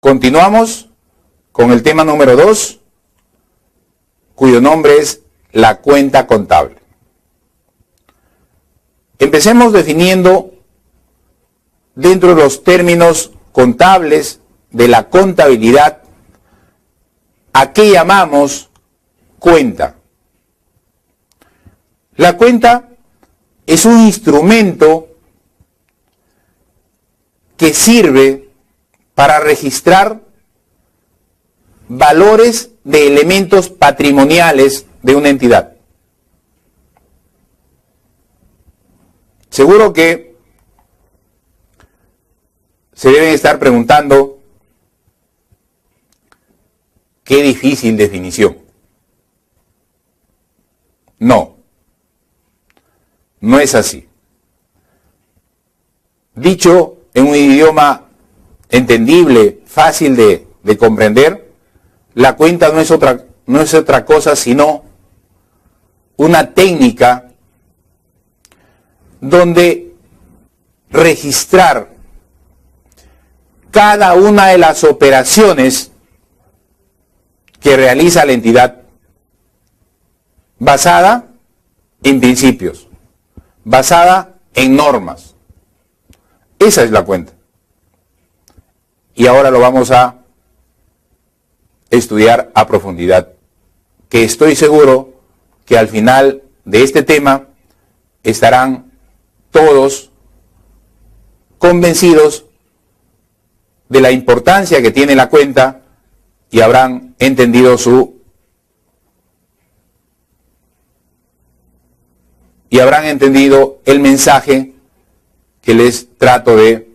Continuamos con el tema número 2, cuyo nombre es la cuenta contable. Empecemos definiendo dentro de los términos contables de la contabilidad a qué llamamos cuenta. La cuenta es un instrumento que sirve para registrar valores de elementos patrimoniales de una entidad. Seguro que se deben estar preguntando qué difícil definición. No es así. Dicho en un idioma entendible, fácil de comprender, la cuenta no es otra cosa sino una técnica donde registrar cada una de las operaciones que realiza la entidad basada en principios, basada en normas. Esa es la cuenta. Y ahora lo vamos a estudiar a profundidad, que estoy seguro que al final de este tema estarán todos convencidos de la importancia que tiene la cuenta y habrán entendido el mensaje que les trato de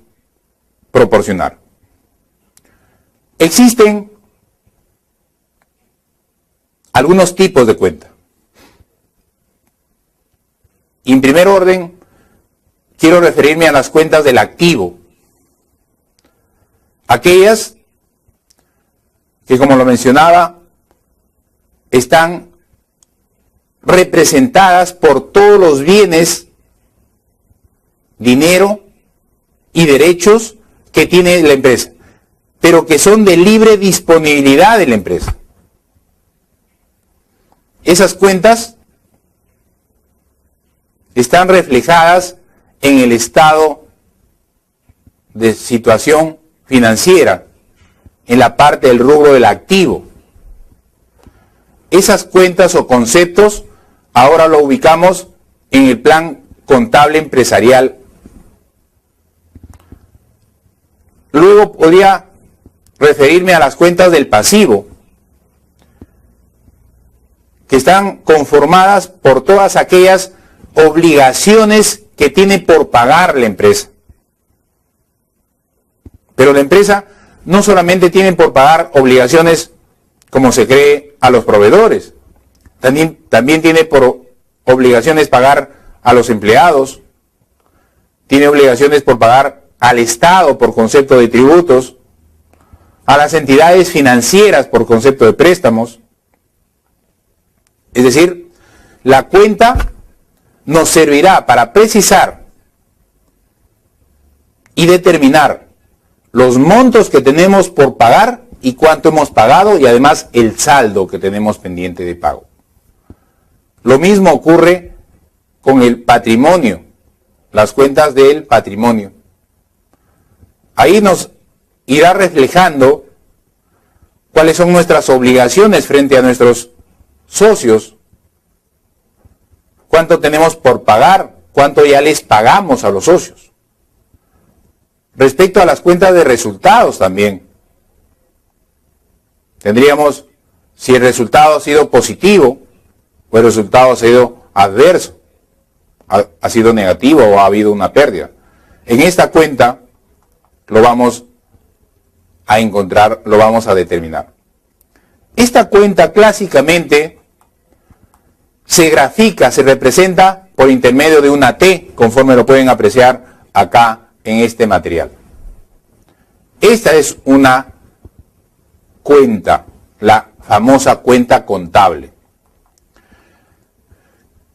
proporcionar. Existen algunos tipos de cuenta. Y en primer orden, quiero referirme a las cuentas del activo. Aquellas que, como lo mencionaba, están representadas por todos los bienes, dinero y derechos que tiene la empresa, pero que son de libre disponibilidad de la empresa. Esas cuentas están reflejadas en el estado de situación financiera, en la parte del rubro del activo. Esas cuentas o conceptos ahora lo ubicamos en el plan contable empresarial. Luego podría referirme a las cuentas del pasivo, que están conformadas por todas aquellas obligaciones que tiene por pagar la empresa. Pero la empresa no solamente tiene por pagar obligaciones como se cree a los proveedores, también tiene por obligaciones pagar a los empleados, tiene obligaciones por pagar al Estado por concepto de tributos, a las entidades financieras por concepto de préstamos. Es decir, la cuenta nos servirá para precisar y determinar los montos que tenemos por pagar y cuánto hemos pagado y además el saldo que tenemos pendiente de pago. Lo mismo ocurre con el patrimonio, las cuentas del patrimonio. Ahí nos irá reflejando cuáles son nuestras obligaciones frente a nuestros socios, cuánto tenemos por pagar, cuánto ya les pagamos a los socios. Respecto a las cuentas de resultados también, tendríamos si el resultado ha sido positivo o el resultado ha sido adverso, ha sido negativo o ha habido una pérdida. En esta cuenta lo vamos a encontrar, lo vamos a determinar. Esta cuenta clásicamente se grafica, se representa por intermedio de una T, conforme lo pueden apreciar acá en este material. Esta es una cuenta, la famosa cuenta contable,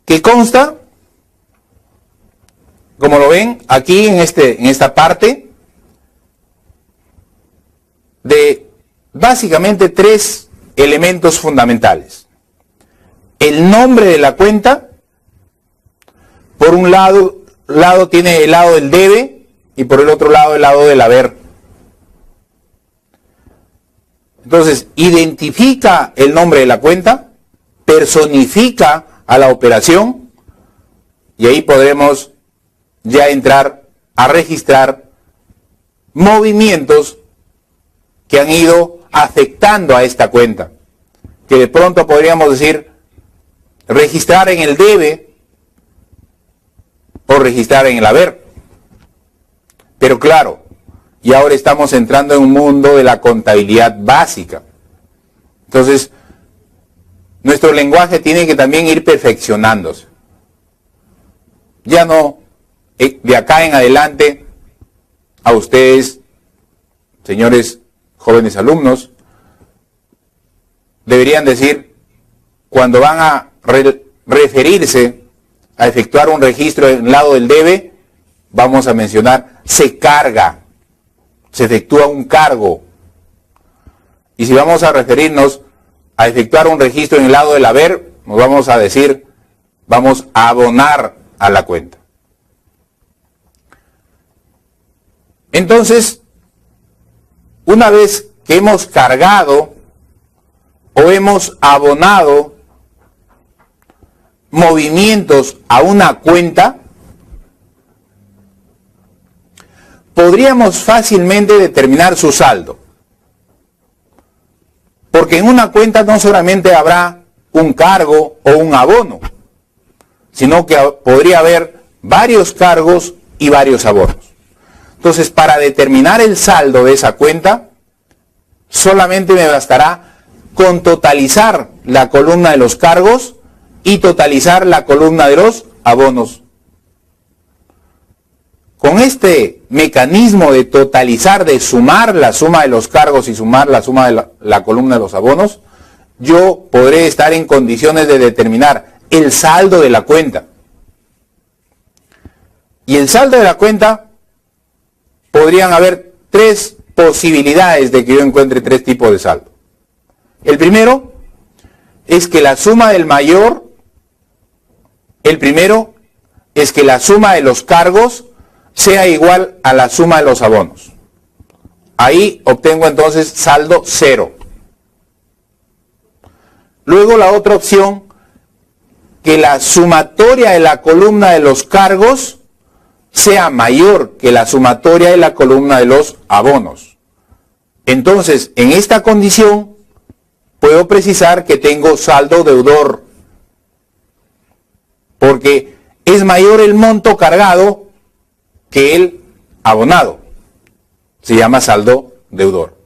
que consta, como lo ven aquí en esta parte, de básicamente tres elementos fundamentales. El nombre de la cuenta, por un lado tiene el lado del debe y por el otro lado el lado del haber. Entonces, identifica el nombre de la cuenta, personifica a la operación y ahí podremos ya entrar a registrar movimientos que han ido afectando a esta cuenta, que de pronto podríamos decir registrar en el debe o registrar en el haber. Pero claro, y ahora estamos entrando en un mundo de la contabilidad básica. Entonces, nuestro lenguaje tiene que también ir perfeccionándose. Ya no, de acá en adelante, a ustedes, señores jóvenes alumnos, deberían decir, cuando van a referirse a efectuar un registro en el lado del debe, vamos a mencionar, se carga, se efectúa un cargo. Y si vamos a referirnos a efectuar un registro en el lado del haber, nos vamos a decir, vamos a abonar a la cuenta. Entonces, una vez que hemos cargado o hemos abonado movimientos a una cuenta, podríamos fácilmente determinar su saldo. Porque en una cuenta no solamente habrá un cargo o un abono, sino que podría haber varios cargos y varios abonos. Entonces, para determinar el saldo de esa cuenta, solamente me bastará con totalizar la columna de los cargos y totalizar la columna de los abonos. Con este mecanismo de totalizar, de sumar la suma de los cargos y sumar la suma de la columna de los abonos, yo podré estar en condiciones de determinar el saldo de la cuenta. Y el saldo de la cuenta, podrían haber tres posibilidades de que yo encuentre tres tipos de saldo. El primero es que la suma del mayor, el primero es que la suma de los cargos sea igual a la suma de los abonos. Ahí obtengo entonces saldo cero. Luego la otra opción, que la sumatoria de la columna de los cargos sea mayor que la sumatoria de la columna de los abonos. Entonces, en esta condición, puedo precisar que tengo saldo deudor, porque es mayor el monto cargado que el abonado. Se llama saldo deudor.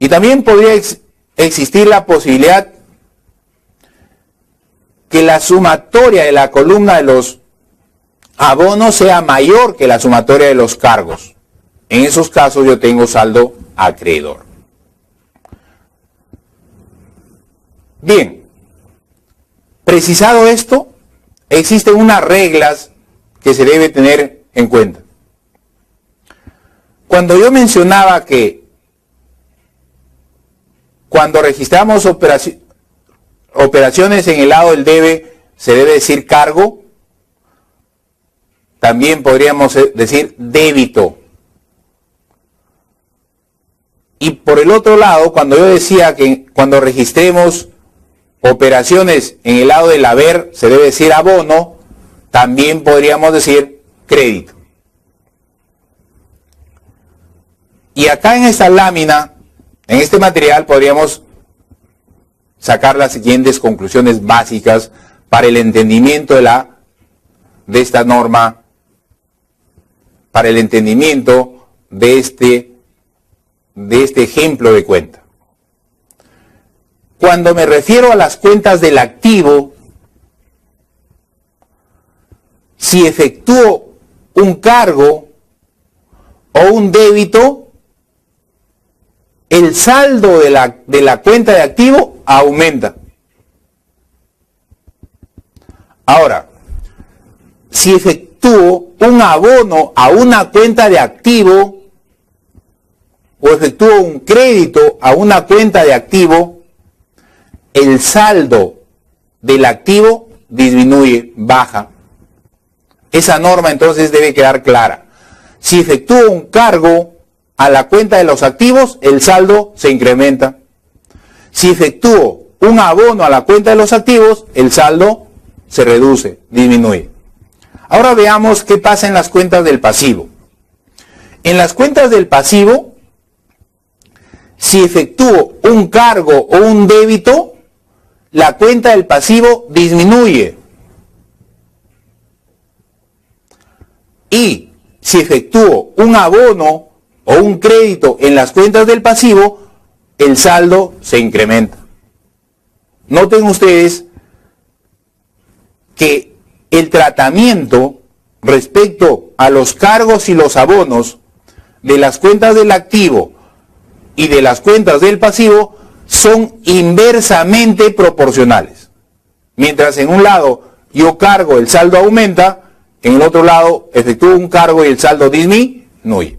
Y también podría existir la posibilidad que la sumatoria de la columna de los abonos sea mayor que la sumatoria de los cargos. En esos casos yo tengo saldo acreedor. Bien, precisado esto, existen unas reglas que se debe tener en cuenta. Cuando yo mencionaba que cuando registramos operaciones en el lado del debe, se debe decir cargo, también podríamos decir débito. Y por el otro lado, cuando yo decía que cuando registremos operaciones en el lado del haber, se debe decir abono, también podríamos decir crédito. Y acá en esta lámina, en este material, podríamos sacar las siguientes conclusiones básicas para el entendimiento de esta norma, para el entendimiento de este ejemplo de cuenta. Cuando me refiero a las cuentas del activo, si efectúo un cargo o un débito, el saldo de la cuenta de activo aumenta. Ahora, si efectúo un abono a una cuenta de activo, o efectúo un crédito a una cuenta de activo, el saldo del activo disminuye, baja. Esa norma entonces debe quedar clara. Si efectúo un cargo a la cuenta de los activos, el saldo se incrementa. Si efectúo un abono a la cuenta de los activos, el saldo se reduce, disminuye. Ahora veamos qué pasa en las cuentas del pasivo. En las cuentas del pasivo, si efectúo un cargo o un débito, la cuenta del pasivo disminuye. Y si efectúo un abono o un crédito en las cuentas del pasivo, el saldo se incrementa. Noten ustedes que el tratamiento respecto a los cargos y los abonos de las cuentas del activo y de las cuentas del pasivo son inversamente proporcionales. Mientras en un lado yo cargo, el saldo aumenta, en el otro lado efectúo un cargo y el saldo disminuye.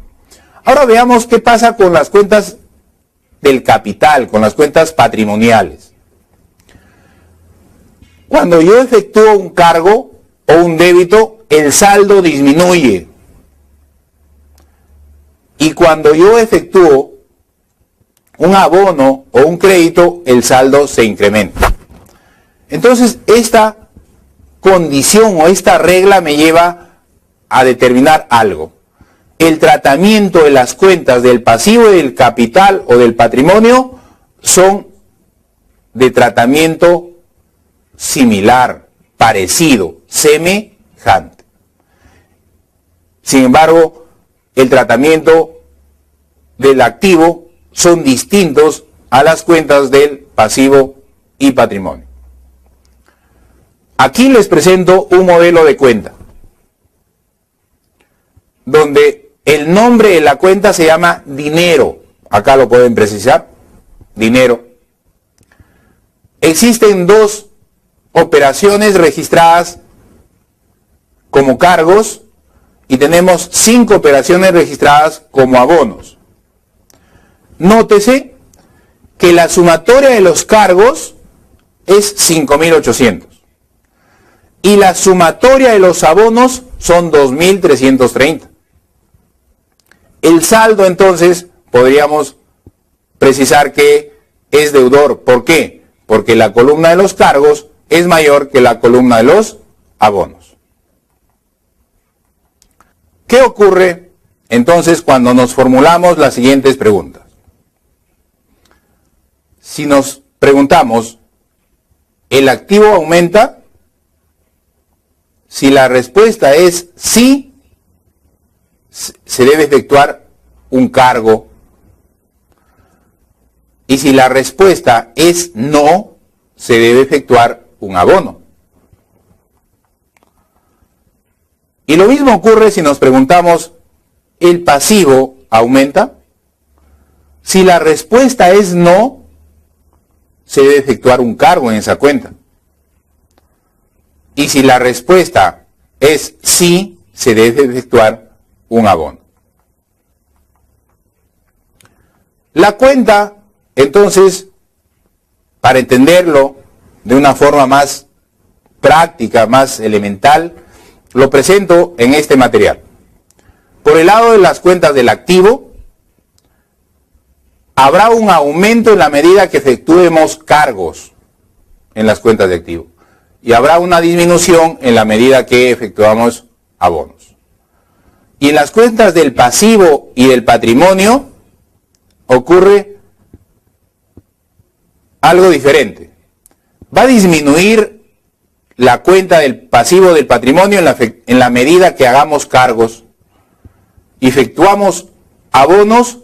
Ahora veamos qué pasa con las cuentas del capital, con las cuentas patrimoniales. Cuando yo efectúo un cargo o un débito, el saldo disminuye. Y cuando yo efectúo un abono o un crédito, el saldo se incrementa. Entonces, esta condición o esta regla me lleva a determinar algo. El tratamiento de las cuentas del pasivo y del capital o del patrimonio son de tratamiento similar, parecido, semejante. Sin embargo, el tratamiento del activo son distintos a las cuentas del pasivo y patrimonio. Aquí les presento un modelo de cuenta, donde el nombre de la cuenta se llama dinero. Acá lo pueden precisar, dinero. Existen dos operaciones registradas como cargos y tenemos 5 operaciones registradas como abonos. Nótese que la sumatoria de los cargos es 5.800 y la sumatoria de los abonos son 2.330. El saldo entonces podríamos precisar que es deudor. ¿Por qué? Porque la columna de los cargos es mayor que la columna de los abonos. ¿Qué ocurre entonces cuando nos formulamos las siguientes preguntas? Si nos preguntamos, ¿el activo aumenta? Si la respuesta es sí, se debe efectuar un cargo. Y si la respuesta es no, se debe efectuar un abono. Y lo mismo ocurre si nos preguntamos, ¿el pasivo aumenta? Si la respuesta es no, se debe efectuar un cargo en esa cuenta. Y si la respuesta es sí, se debe efectuar un abono. La cuenta, entonces, para entenderlo de una forma más práctica, más elemental, lo presento en este material. Por el lado de las cuentas del activo, habrá un aumento en la medida que efectuemos cargos en las cuentas de activo. Y habrá una disminución en la medida que efectuamos abonos. Y en las cuentas del pasivo y del patrimonio ocurre algo diferente. Va a disminuir la cuenta del pasivo del patrimonio en la medida que hagamos cargos y efectuamos abonos,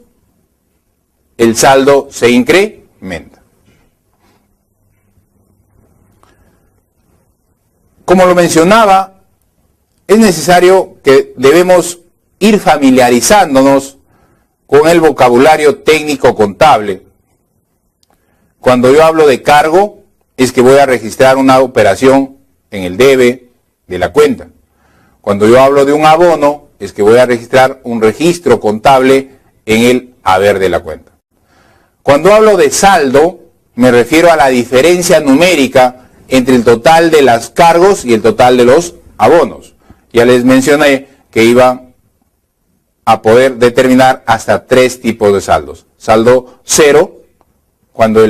el saldo se incrementa. Como lo mencionaba, es necesario que debemos ir familiarizándonos con el vocabulario técnico contable. Cuando yo hablo de cargo, es que voy a registrar una operación en el debe de la cuenta. Cuando yo hablo de un abono, es que voy a registrar un registro contable en el haber de la cuenta. Cuando hablo de saldo, me refiero a la diferencia numérica entre el total de los cargos y el total de los abonos. Ya les mencioné que iba a poder determinar hasta 3 tipos de saldos. Saldo cero, cuando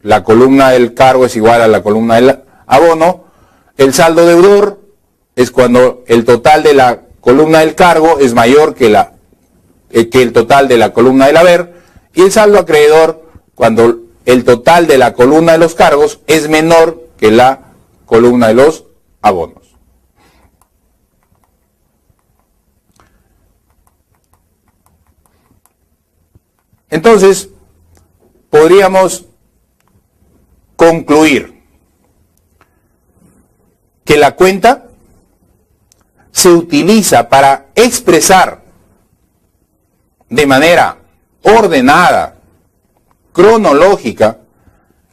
la columna del cargo es igual a la columna del abono. El saldo deudor es cuando el total de la columna del cargo es mayor que el total de la columna del haber. Y el saldo acreedor cuando el total de la columna de los cargos es menor que la columna de los abonos. Entonces, podríamos concluir que la cuenta se utiliza para expresar de manera ordenada, cronológica,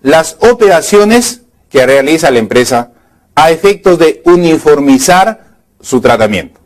las operaciones que realiza la empresa a efectos de uniformizar su tratamiento.